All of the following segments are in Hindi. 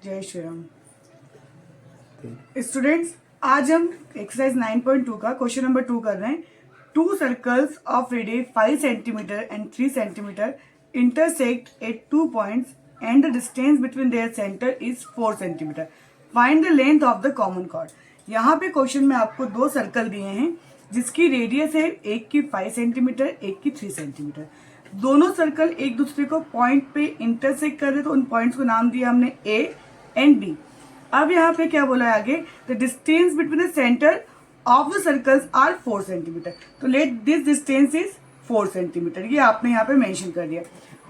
जय श्री राम। स्टूडेंट्स, आज हम एक्सरसाइज 9.2 का क्वेश्चन नंबर 2 कर रहे हैं। To circles of radius 5 centimetre and 3 centimetre intersect at 2 points and the distance between their centre is 4 centimetre. Find the length of the common chord. यहाँ पे क्वेश्चन में आपको दो सर्कल दिए हैं जिसकी रेडियस है, एक की 5 सेंटीमीटर, एक की 3 सेंटीमीटर। दोनों सर्कल एक दूसरे को पॉइंट पे इंटरसेक्ट कर रहे, तो उन पॉइंट्स को नाम दिया हमने ए एंड बी। अब यहाँ पे क्या बोला है आगे, the distance between the center of the circles are 4 centimeter. तो let this distance is 4 centimeter, ये आपने यहाँ पे मेंशन कर दिया।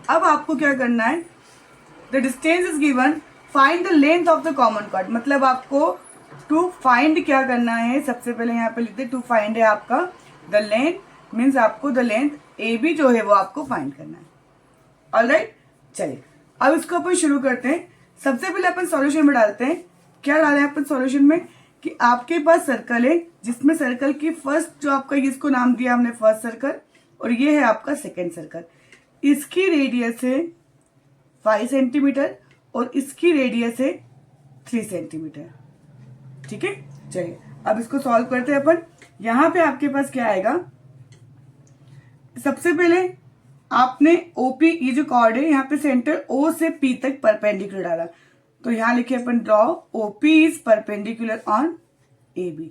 अब आपको क्या करना है, the distance is given, find the length of the common chord. मतलब आपको टू फाइंड क्या करना है, सबसे पहले यहाँ पे लिखते टू फाइंड है आपका द लेंथ, मीन्स आपको द लेंथ ए बी जो है वो आपको फाइंड करना है। ऑलराइट, चलिए अब इसको अपन शुरू करते हैं। सबसे पहले अपन सॉल्यूशन में डालते हैं। क्या डालें अपन सॉल्यूशन में कि आपके पास सर्कल है जिसमें सर्कल की फर्स्ट जो आपका, इसको नाम दिया हमने फर्स्ट सर्कल, और ये है आपका सेकेंड सर्कल। इसकी रेडियस है 5 सेंटीमीटर और इसकी रेडियस है 3 सेंटीमीटर। ठीक है, चलिए अब इसको सॉल्व करते हैं अपन। यहां पे आपके पास क्या आएगा, सबसे पहले आपने ओपी, ये जो कॉर्ड है यहाँ पे सेंटर ओ से पी तक परपेंडिकुलर डाला, तो यहाँ लिखे अपन draw OP is perpendicular on A B.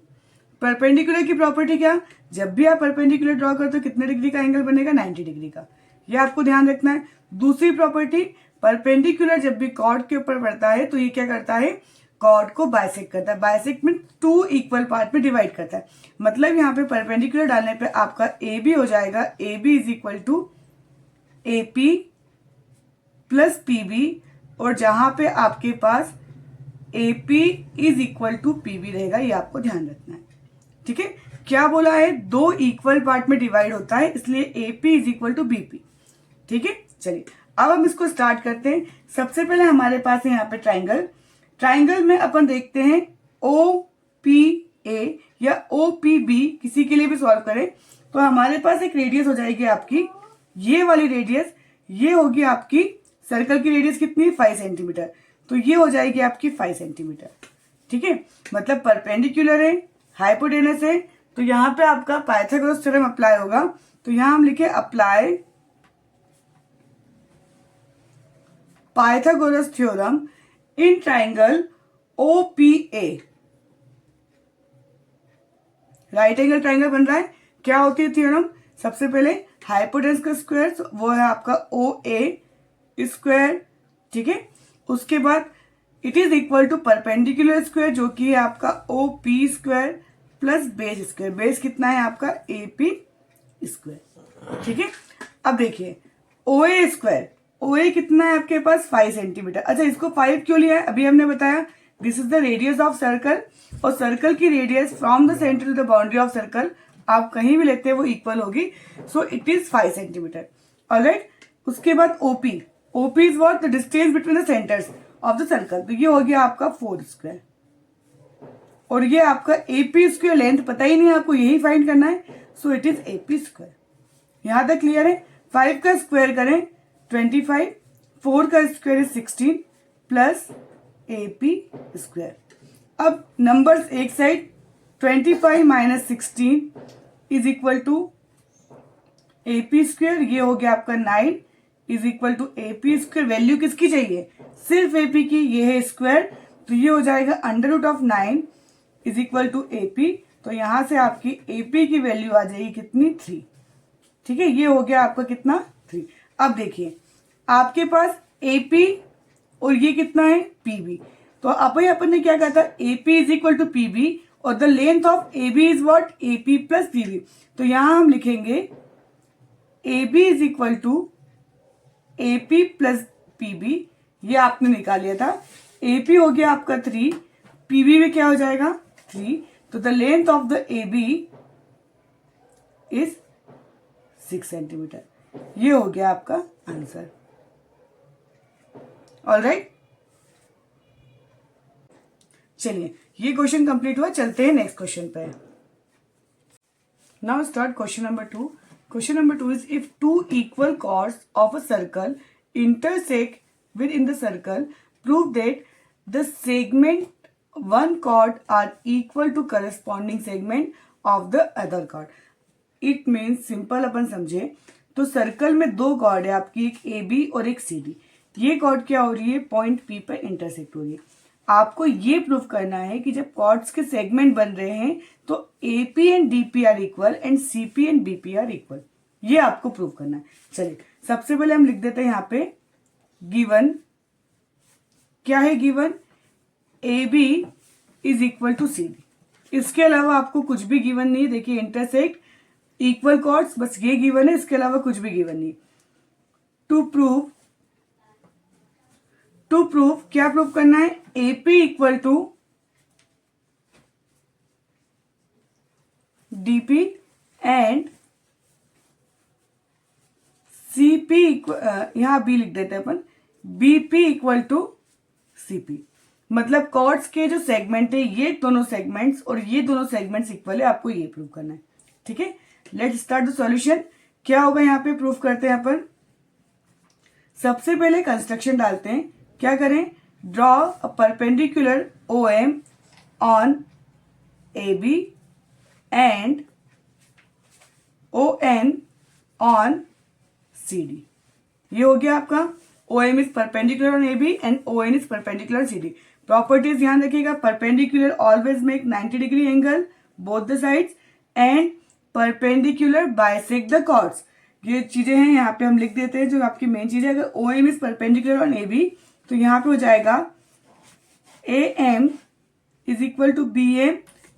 Perpendicular की प्रॉपर्टी क्या, जब भी आप परपेंडिकुलर ड्रॉ करते हो कितने डिग्री का एंगल बनेगा, 90 डिग्री का, ये आपको ध्यान रखना है। दूसरी प्रॉपर्टी, परपेंडिकुलर जब भी कॉर्ड के ऊपर पड़ता है तो ये क्या करता है, कॉर्ड को बाइसेक्ट करता है। बाइसेक्ट में 2 इक्वल पार्ट में डिवाइड करता है। मतलब यहाँ पे परपेंडिकुलर डालने पे आपका ए बी हो जाएगा, A B is equal to A P plus P B, और जहां पे आपके पास A P is equal to P B रहेगा, ये आपको ध्यान रखना है। ठीक है, क्या बोला है, 2 इक्वल पार्ट में डिवाइड होता है, इसलिए A P is equal to B P. ठीक है, चलिए अब हम इसको स्टार्ट करते हैं। सबसे पहले हमारे पास है यहाँ पे ट्राइंगल। ट्राइंगल में अपन देखते हैं ओ पी ए या ओ पी बी, किसी के लिए भी सॉल्व करें तो हमारे पास एक रेडियस हो जाएगी आपकी, ये वाली रेडियस, ये होगी आपकी सर्कल की रेडियस कितनी, 5 सेंटीमीटर, तो ये हो जाएगी आपकी 5 सेंटीमीटर। ठीक है, मतलब परपेंडिकुलर है, हाइपोटेनस है, तो यहाँ पे आपका पाइथागोरस थ्योरम अप्लाई होगा। तो यहाँ हम लिखे apply Pythagoras theorem in triangle OPA। Right angle triangle बन रहा है, क्या होती है थ्योरम, सबसे पहले हाइपोटेनस का स्क्वायर, वो है आपका OA स्क्वायर। ठीक है, उसके बाद it is equal to perpendicular square जो कि है आपका OP square plus base square. Base कितना है आपका AP स्क्वायर। ठीक है, अब देखिए OA स्क्वायर, OA कितना है आपके पास, 5 सेंटीमीटर। अच्छा, इसको 5 क्यों लिया है, अभी हमने बताया, this is the radius of circle, और सर्कल की radius from the centre to the boundary of circle आप कहीं भी लेते हैं वो इक्वल होगी, so it is 5 centimetre. Alright, उसके बाद OP, OP is what, the distance between the centres of the circle, तो ये हो गया आपका 4 स्क्वायर, और ये आपका AP स्क्वायर, लेंथ पता ही नहीं है आपको, यही फाइंड करना है, सो इट इज AP स्क्वायर। यहां तक क्लियर है। 5 का स्क्वायर करें 25, 4 का square is 16 plus AP square. अब नंबर्स एक side, 25 minus 16 is equal to AP square, ये हो गया आपका 9 is equal to AP square. Value किसकी चाहिए, सिर्फ AP की, ये है स्क्वायर, तो ये हो जाएगा under root of 9 is equal to AP। तो यहां से आपकी AP की वैल्यू आ जाएगी कितनी, 3। ठीक है, ये हो गया आपका कितना, 3। अब देखिए आपके पास AP और ये कितना है, PB, तो अपन ने क्या कहा था, AP is equal to PB, और the length of AB is what, AP plus PB। तो यहां हम लिखेंगे AB is equal to AP plus PB, ये आपने निकाल लिया था। AP हो गया आपका 3, PB में क्या हो जाएगा 3, तो the length of the AB is 6 centimetre. ये हो गया आपका आंसर। ऑलराइट, चलिए ये क्वेश्चन कंप्लीट हुआ, चलते हैं नेक्स्ट क्वेश्चन पे। Now start question number 2। Question number 2 is, if 2 equal chords of a circle intersect within the circle, prove that the segment one chord are equal to corresponding segment of the other chord. It means simple अपन समझे तो सर्कल में दो कॉर्ड है आपकी, एक ए बी और एक सी डी। ये कॉर्ड क्या हो रही है, पॉइंट पी पर इंटरसेक्ट हो रही है। आपको ये प्रूव करना है कि जब कॉर्ड्स के सेगमेंट बन रहे हैं तो A P and D P are equal and C P and B P are equal. ये आपको प्रूव करना है। चलिए सबसे पहले हम लिख देते हैं यहाँ पे गिवन क्या है, given A B is equal to C D. इसके अलावा आपको कुछ भी गिवन नहीं है। देखिए इंटरसेक्ट इक्वल कॉर्ड्स, बस ये गिवन है, इसके अलावा कुछ भी गिवन नहीं। टू प्रूव क्या प्रूव करना है, AP equal to DP and CP यहां बी लिख देते हैं अपन, बीपी इक्वल टू सीपी। मतलब कॉर्ड्स के जो सेगमेंट है ये दोनों सेगमेंट्स और ये दोनों सेगमेंट्स इक्वल है, आपको ये प्रूव करना है। ठीक है, लेट्स स्टार्ट द सॉल्यूशन। क्या होगा यहाँ पे, प्रूफ करते हैं अपन। सबसे पहले कंस्ट्रक्शन डालते हैं। क्या करें, draw a perpendicular O M on A B and O N on C D. ये हो गया आपका O M is perpendicular on A B and O N is perpendicular C D. Properties ध्यान रखिएगा, perpendicular always make 90 degree angle both the sides and perpendicular bisect the chords. ये चीजें हैं, यहाँ पे हम लिख देते हैं जो आपकी मेन चीज है। अगर O M is perpendicular on A B तो यहाँ पे हो जाएगा A M is equal to B M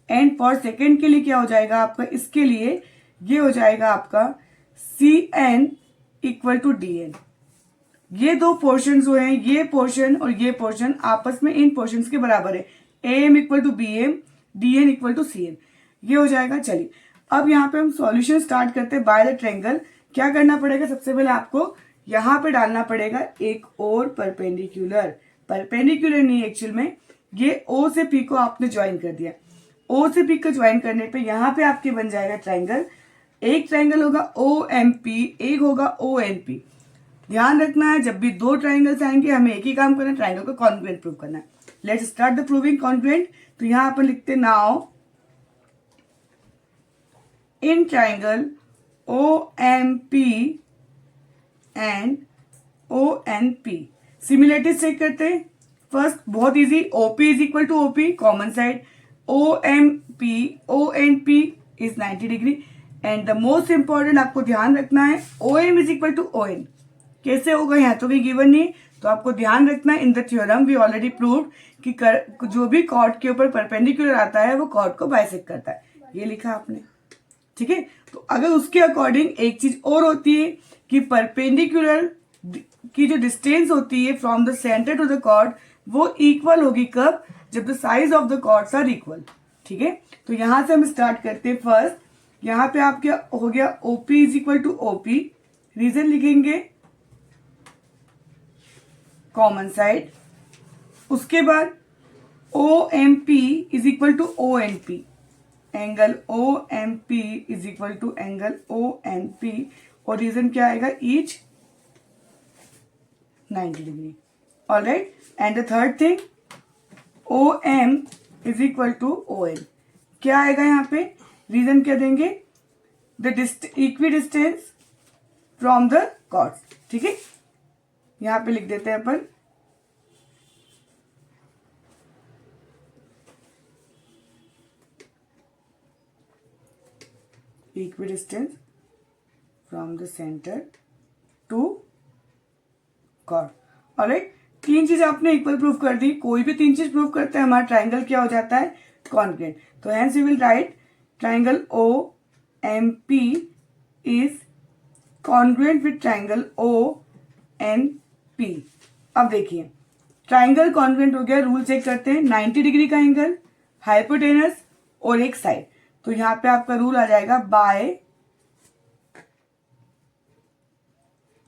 and for second के लिए क्या हो जाएगा आपका, इसके लिए ये हो जाएगा आपका C N equal to D N. ये दो पोर्शन जो हैं, ये पोर्शन और ये पोर्शन आपस में इन पोर्शंस के बराबर है। A M equal to B M, D N equal to C N, ये हो जाएगा। चलिए अब यहाँ पे हम सॉल्यूशन स्टार्ट करते हैं बाय द ट्रायंगल। क्या करना पड़ेगा, सबसे पहले आपको यहाँ पे डालना पड़ेगा एक और परपेंडिकुलर नहीं, एक्चुअल में ये ओ से पी को आपने ज्वाइन कर दिया। ओ से पी को ज्वाइन करने पे यहाँ पे आपके बन जाएगा ट्रायंगल। एक ट्रायंगल होगा ओ एम पी, एक होगा ओ एन पी। ध्यान रखना है जब भी दो ट्रायंगल्स आएंगे हमें एक ही काम करना है, ट्रायंगल को कॉन्ग्रुएंट प्रूव करना है। Let's start the proving congruent. तो यहाँ पर लिखते now in triangle OMP and ONP similarities check करते हैं। फर्स्ट बहुत easy, OP is equal to OP common side, ONP is 90 degree and the most important आपको ध्यान रखना है OM is equal to ON। कैसे होगा, यहाँ तो भी गिवन नहीं, तो आपको ध्यान रखना है in the theorem we already proved कि जो भी कॉर्ड के ऊपर परपेंडिकुलर आता है वो कॉर्ड को बाइसेक्ट करता है। ये लिखा आपने, ठीक है। तो अगर उसके अकॉर्डिंग एक चीज और होती है कि परपेंडिकुलर की जो डिस्टेंस होती है from the centre to the chord वो इक्वल होगी कब, जब the size of the chords are equal. ठीक है, तो यहां से हम स्टार्ट करते हैं। फर्स्ट यहाँ पे आप क्या हो गया, OP is equal to OP, reason लिखेंगे कॉमन साइड। उसके बाद O M P is equal to O N P, angle O M P is equal to angle O N P, और रीजन क्या आएगा, ईच 90 डिग्री। Alright, and the third thing O M is equal to O N, क्या आएगा यहाँ पे, रीजन क्या देंगे, the equidistance from the chords. ठीक है, यहाँ पे लिख देते हैं अपन equidistance from the center to chord। Alright, तीन चीज आपने इक्वल प्रूफ कर दी। कोई भी तीन चीज प्रूफ करते हैं हमारा ट्रायंगल क्या हो जाता है, कॉन्ग्रुएंट। तो hence we will write triangle O M P is congruent with triangle O N P. अब देखिए ट्रायंगल कॉन्ग्रुएंट हो गया, रूल चेक करते हैं। 90 डिग्री का एंगल, हाइपोटेनस और एक साइड, तो यहां पे आपका रूल आ जाएगा बाय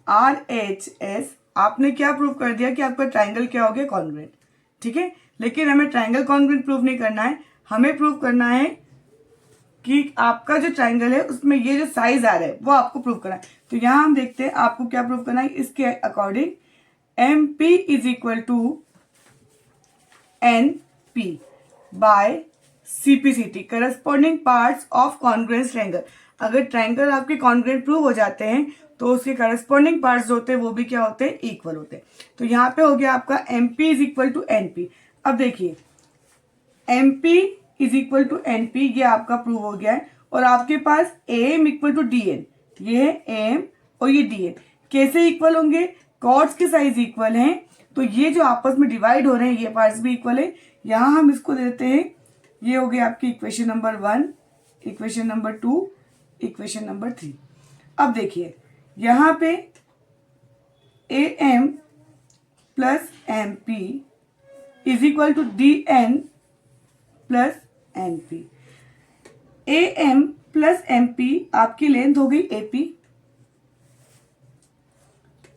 RHS। आपने क्या प्रूव कर दिया कि आपका ट्रायंगल क्या हो गया, कॉन्ग्रुएंट। ठीक है, लेकिन हमें ट्रायंगल कॉन्ग्रुएंट प्रूव नहीं करना है, हमें प्रूव करना है कि आपका जो ट्रायंगल है उसमें ये जो साइज आ रहा है वो आपको प्रूव करना है। तो यहां हम देखते हैं आपको क्या प्रूव करना है। इसके according MP is equal to N P by CPCT corresponding parts of congruence triangle. अगर ट्रायंगल आपके कॉन्ग्रुएंट प्रूव हो जाते हैं तो उसके करस्पॉन्डिंग पार्ट्स जो होते हैं वो भी क्या होते हैं, इक्वल होते हैं। तो यहाँ पे हो गया आपका MP is equal to NP। अब देखिए MP is equal to NP, ये आपका प्रूव हो गया है। और आपके पास AM इक्वल टू DN, ये है AM और ये DN। कैसे इक्वल होंगे, कॉर्ड्स के साइज इक्वल हैं तो ये जो आपस में डिवाइड हो रहे हैं ये पार्ट्स भी इक्वल है। यहाँ हम इसको देते हैं, ये हो गया आपकी equation number 1, equation number 2, equation number 3। अब देखिए यहाँ पे AM plus MP is equal to DN plus NP। AM plus MP आपकी लेंथ हो गई AP,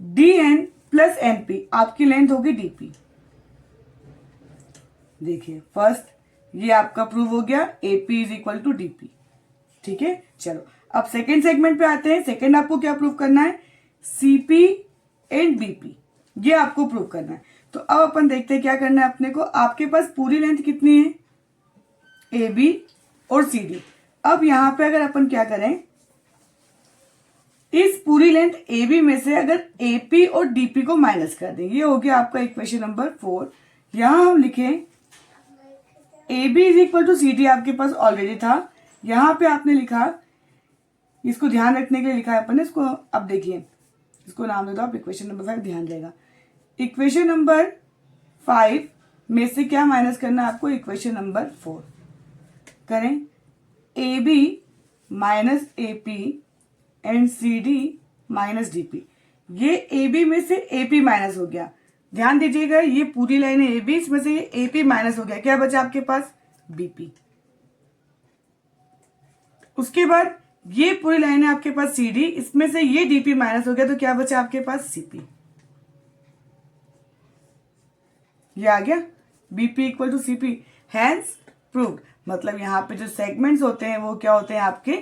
DN प्लस NP आपकी लेंथ होगी DP। देखिए फर्स्ट ये आपका प्रूव हो गया AP is equal to DP। ठीक है, चलो अब सेकेंड सेगमेंट पे आते हैं। सेकेंड आपको क्या प्रूव करना है, CP एंड BP, ये आपको प्रूव करना है। तो अब अपन देखते हैं क्या करना है अपने को। आपके पास पूरी लेंथ कितनी है, AB और CD। अब यहां पे अगर अपन क्या करें, इस पूरी लेंथ AB में से अगर AP और DP को माइनस कर दें, ये हो गया आपका इक्वेशन नंबर 4। यहां हम लिखें AB is equal to CD, आपके पास ऑलरेडी था। यहां पे आपने लिखा, इसको ध्यान रखने के लिए लिखा है अपन ने इसको। अब देखिए इसको नाम दे दो आप इक्वेशन नंबर 5, ध्यान रहेगा। इक्वेशन नंबर 5 में से क्या माइनस करना है आपको, इक्वेशन नंबर 4 करें। AB minus AP and CD minus DP, ये AB में से AP माइनस हो गया। ध्यान दीजिएगा ये पूरी लाइन है AB, इसमें से ये AP माइनस हो गया, क्या बचा आपके पास BP। उसके बाद ये पूरी लाइन है आपके पास CD, इसमें से ये DP माइनस हो गया, तो क्या बचा आपके पास CP। ये आ गया BP equal to CP, hence proved. मतलब यहाँ पे जो सेगमेंट्स होते हैं वो क्या होते हैं आपके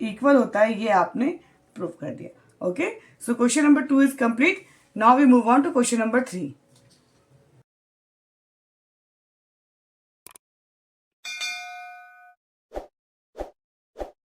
इक्वल होता है, ये आपने प्रूव कर दिया। Okay, so question number 2 is complete. Now we move on to question number 3।